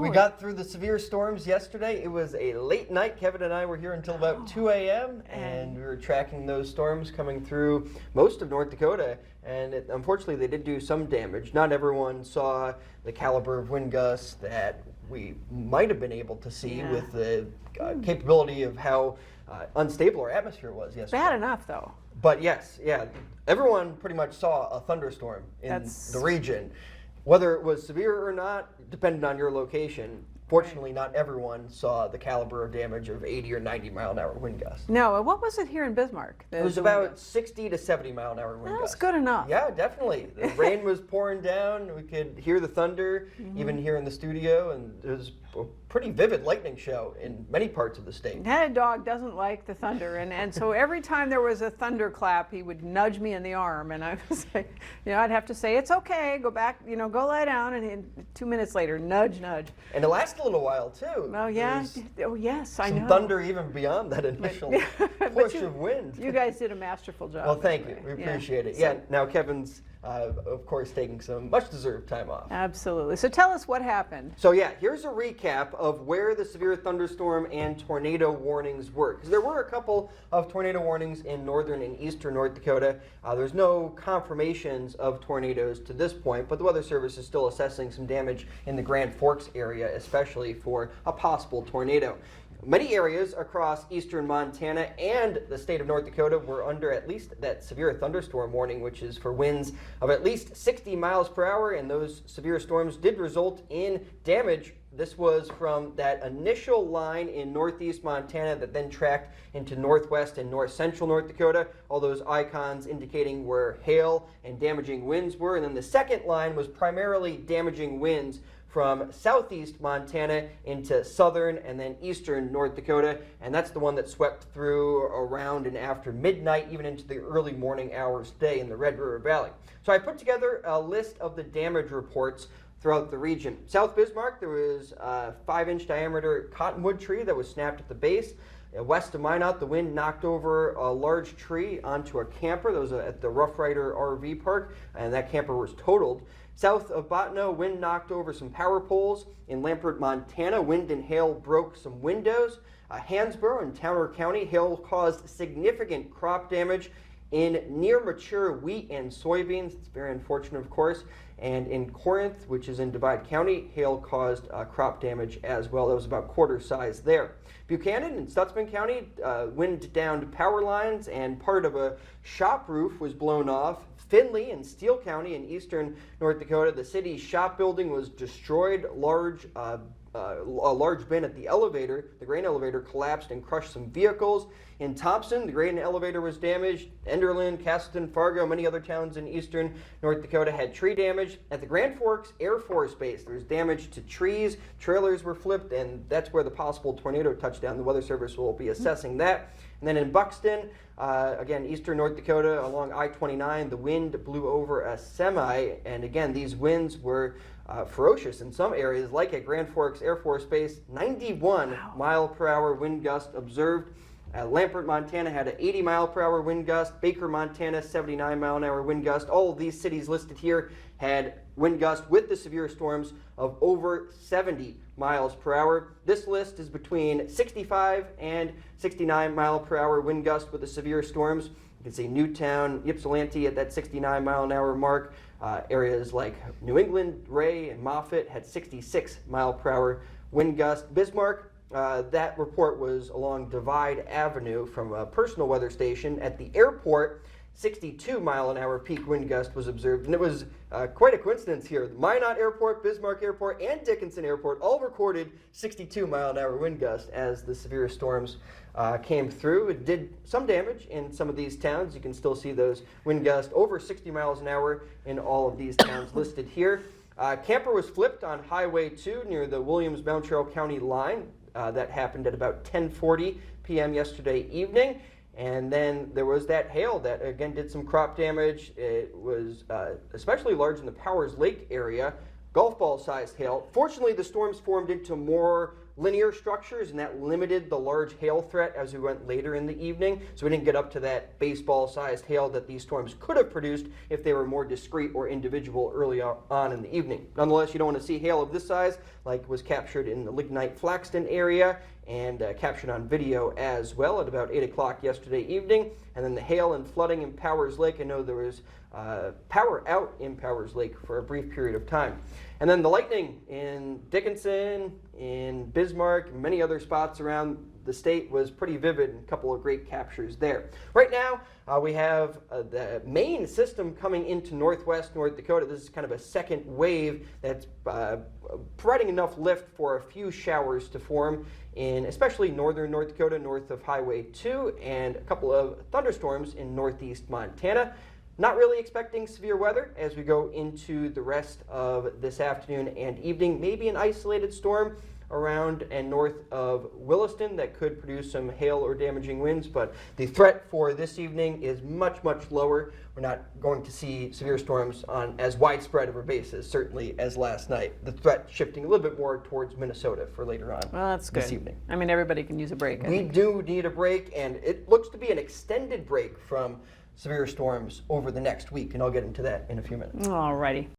We got through the severe storms yesterday. It was a late night. Kevin and I were here until about 2 a.m. and we were tracking those storms coming through most of North Dakota. And unfortunately, they did do some damage. Not everyone saw the caliber of wind gusts that we might have been able to see with the capability of how unstable our atmosphere was yesterday. Bad enough, though. But yes, everyone pretty much saw a thunderstorm in the region. Whether it was severe or not, depended on your location. Fortunately, not everyone saw the caliber of damage of 80 or 90 mile an hour wind gusts. No, what was it here in Bismarck? It was about 60 to 70 mile an hour wind gusts. That's good enough. Yeah, definitely. The rain was pouring down. We could hear the thunder, even here in the studio, and it was a pretty vivid lightning show in many parts of the state. That dog doesn't like the thunder, and so every time there was a thunderclap, he would nudge me in the arm, and I was like, I'd have to say, it's okay, go back, go lie down, and 2 minutes later, nudge, nudge. And it lasted a little while, too. Oh, yeah. Oh, yes, I know. Some thunder even beyond that initial push of wind. You guys did a masterful job. Well, thank you. We appreciate it. Yeah, now Kevin's, of course, taking some much-deserved time off. Absolutely. So tell us what happened. So here's a recap of where the severe thunderstorm and tornado warnings were. Because there were a couple of tornado warnings in northern and eastern North Dakota. There's no confirmations of tornadoes to this point, but the Weather Service is still assessing some damage in the Grand Forks area, especially for a possible tornado. Many areas across eastern Montana and the state of North Dakota were under at least that severe thunderstorm warning, which is for winds of at least 60 miles per hour, and those severe storms did result in damage. This was from that initial line in northeast Montana that then tracked into northwest and north central North Dakota, all those icons indicating where hail and damaging winds were. And then the second line was primarily damaging winds from southeast Montana into southern and then eastern North Dakota, and that's the one that swept through around and after midnight, even into the early morning hours today in the Red River Valley. So I put together a list of the damage reports throughout the region. South Bismarck, there was a 5-inch diameter cottonwood tree that was snapped at the base. West of Minot, the wind knocked over a large tree onto a camper that was at the Rough Rider RV park, and that camper was totaled. South of Bottineau, wind knocked over some power poles. In Lampert, Montana, wind and hail broke some windows. Hansborough in Towner County, hail caused significant crop damage in near mature wheat and soybeans. It's very unfortunate, of course. And in Corinth, which is in Divide County, hail caused crop damage as well. That was about quarter size there. Buchanan in Stutsman County, wind downed power lines and part of a shop roof was blown off. Findlay in Steele County in eastern North Dakota, the city's shop building was destroyed. A large bin at the elevator, the grain elevator, collapsed and crushed some vehicles. In Thompson, the grain elevator was damaged. Enderlin, Castleton, Fargo, many other towns in eastern North Dakota had tree damage. At the Grand Forks Air Force Base, there was damage to trees. Trailers were flipped, and that's where the possible tornado touchdown. The Weather Service will be assessing that. And then in Buxton, again, eastern North Dakota, along I-29, the wind blew over a semi. And again, these winds were ferocious in some areas, like at Grand Forks Air Force Base, 91 mile per hour wind gust observed. Lampert, Montana had an 80 mile per hour wind gust. Baker, Montana, 79 mile an hour wind gust. All of these cities listed here had wind gusts with the severe storms of over 70 miles per hour. This list is between 65 and 69 mile per hour wind gust with the severe storms. You can see Newtown, Ypsilanti at that 69 mile an hour mark. Areas like New England, Ray, and Moffett had 66 mile per hour wind gust. Bismarck, that report was along Divide Avenue from a personal weather station. At the airport, 62 mile an hour peak wind gust was observed, and it was quite a coincidence here. Minot Airport, Bismarck Airport, and Dickinson Airport all recorded 62 mile an hour wind gust as the severe storms came through. It did some damage in some of these towns. You can still see those wind gusts over 60 miles an hour in all of these towns listed here. Camper was flipped on Highway 2 near the Williams-Mountrail County line. That happened at about 10:40 p.m. yesterday evening. And then there was that hail that, again, did some crop damage. It was especially large in the Powers Lake area, golf ball-sized hail. Fortunately, the storms formed into more linear structures, and that limited the large hail threat as we went later in the evening. So we didn't get up to that baseball-sized hail that these storms could have produced if they were more discrete or individual early on in the evening. Nonetheless, you don't want to see hail of this size like was captured in the Lignite-Flaxton area and captured on video as well at about 8 o'clock yesterday evening. And then the hail and flooding in Powers Lake. I know there was power out in Powers Lake for a brief period of time. And then the lightning in Dickinson, in Bismarck, and many other spots around the state was pretty vivid, and a couple of great captures there. Right now, we have the main system coming into northwest North Dakota. This is kind of a second wave that's providing enough lift for a few showers to form in especially northern North Dakota, north of Highway 2, and a couple of thunderstorms in northeast Montana. Not really expecting severe weather as we go into the rest of this afternoon and evening. Maybe an isolated storm around and north of Williston that could produce some hail or damaging winds, but the threat for this evening is much, much lower. We're not going to see severe storms on as widespread of a basis, certainly as last night. The threat shifting a little bit more towards Minnesota for later on this evening. I mean, everybody can use a break. We do need a break, and it looks to be an extended break from severe storms over the next week, and I'll get into that in a few minutes. All righty.